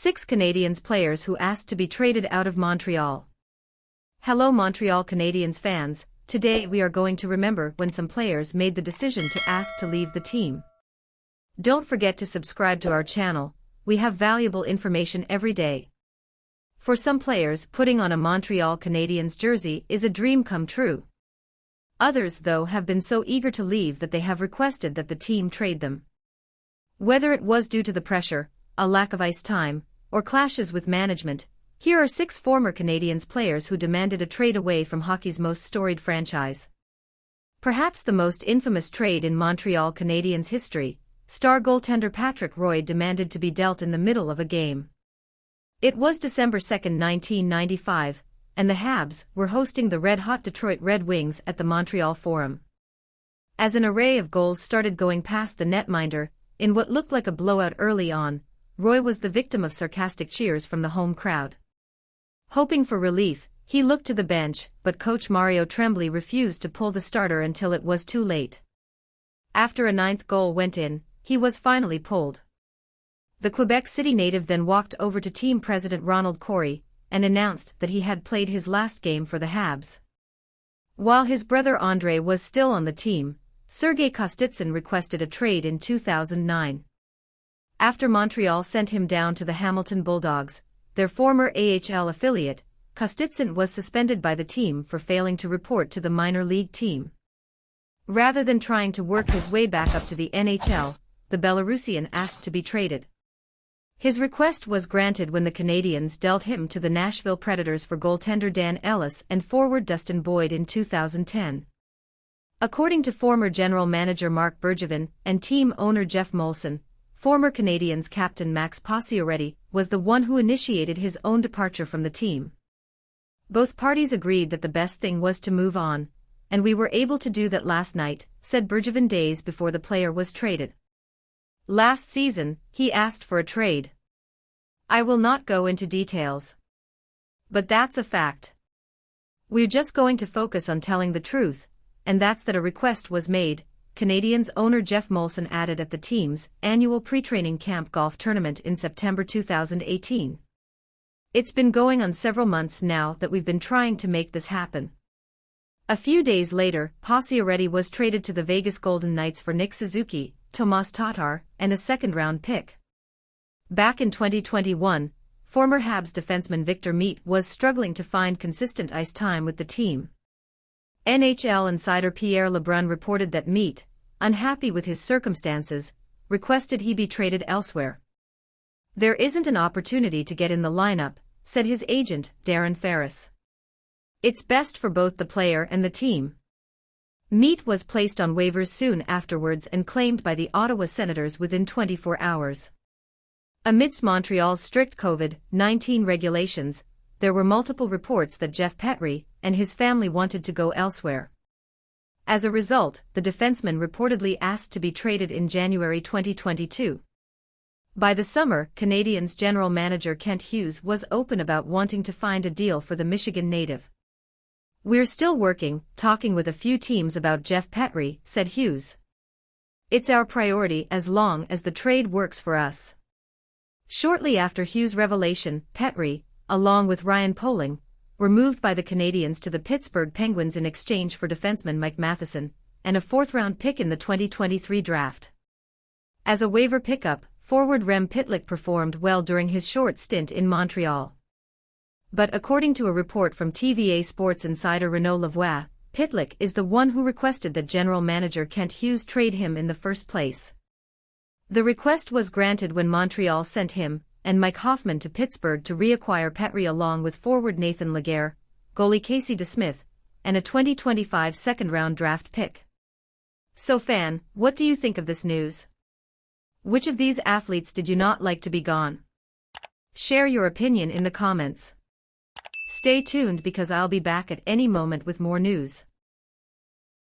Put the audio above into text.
6 Canadiens players who asked to be traded out of Montreal. Hello Montreal Canadiens fans, today we are going to remember when some players made the decision to ask to leave the team. Don't forget to subscribe to our channel, we have valuable information every day. For some players, putting on a Montreal Canadiens jersey is a dream come true. Others, though, have been so eager to leave that they have requested that the team trade them. Whether it was due to the pressure, a lack of ice time, or clashes with management, here are 6 former Canadiens players who demanded a trade away from hockey's most storied franchise. Perhaps the most infamous trade in Montreal Canadiens history, star goaltender Patrick Roy demanded to be dealt in the middle of a game. It was December 2, 1995, and the Habs were hosting the red-hot Detroit Red Wings at the Montreal Forum. As an array of goals started going past the netminder, in what looked like a blowout early on, Roy was the victim of sarcastic cheers from the home crowd. Hoping for relief, he looked to the bench, but coach Mario Tremblay refused to pull the starter until it was too late. After a 9th goal went in, he was finally pulled. The Quebec City native then walked over to team president Ronald Corey and announced that he had played his last game for the Habs. While his brother Andre was still on the team, Sergei Kostitsyn requested a trade in 2009. After Montreal sent him down to the Hamilton Bulldogs, their former AHL affiliate, Kostitsyn was suspended by the team for failing to report to the minor league team. Rather than trying to work his way back up to the NHL, the Belarusian asked to be traded. His request was granted when the Canadiens dealt him to the Nashville Predators for goaltender Dan Ellis and forward Dustin Boyd in 2010. According to former general manager Marc Bergevin and team owner Jeff Molson, former Canadiens captain Max Pacioretty was the one who initiated his own departure from the team. Both parties agreed that the best thing was to move on, and we were able to do that last night, said Bergevin days before the player was traded. Last season, he asked for a trade. I will not go into details. But that's a fact. We're just going to focus on telling the truth, and that's that a request was made, Canadiens owner Jeff Molson added at the team's annual pre-training camp golf tournament in September 2018. It's been going on several months now that we've been trying to make this happen. A few days later, Pacioretty was traded to the Vegas Golden Knights for Nick Suzuki, Tomas Tatar, and a second-round pick. Back in 2021, former Habs defenseman Victor Mete was struggling to find consistent ice time with the team. NHL insider Pierre Lebrun reported that Mete, unhappy with his circumstances, requested he be traded elsewhere. There isn't an opportunity to get in the lineup, said his agent, Darren Ferris. It's best for both the player and the team. Mete was placed on waivers soon afterwards and claimed by the Ottawa Senators within 24 hours. Amidst Montreal's strict COVID-19 regulations, there were multiple reports that Jeff Petry and his family wanted to go elsewhere. As a result, the defenseman reportedly asked to be traded in January 2022. By the summer, Canadiens general manager Kent Hughes was open about wanting to find a deal for the Michigan native. We're still talking with a few teams about Jeff Petry, said Hughes. It's our priority as long as the trade works for us. Shortly after Hughes' revelation, Petry, along with Ryan Poehling, were moved by the Canadiens to the Pittsburgh Penguins in exchange for defenseman Mike Matheson and a 4th-round pick in the 2023 draft. As a waiver pickup, forward Rem Pitlick performed well during his short stint in Montreal. But according to a report from TVA Sports insider Renaud Lavoie, Pitlick is the one who requested that general manager Kent Hughes trade him in the first place. The request was granted when Montreal sent him and Mike Hoffman to Pittsburgh to reacquire Petry along with forward Nathan Laguerre, goalie Casey DeSmith, and a 2025 second-round draft pick. So fan, what do you think of this news? Which of these athletes did you not like to be gone? Share your opinion in the comments. Stay tuned because I'll be back at any moment with more news.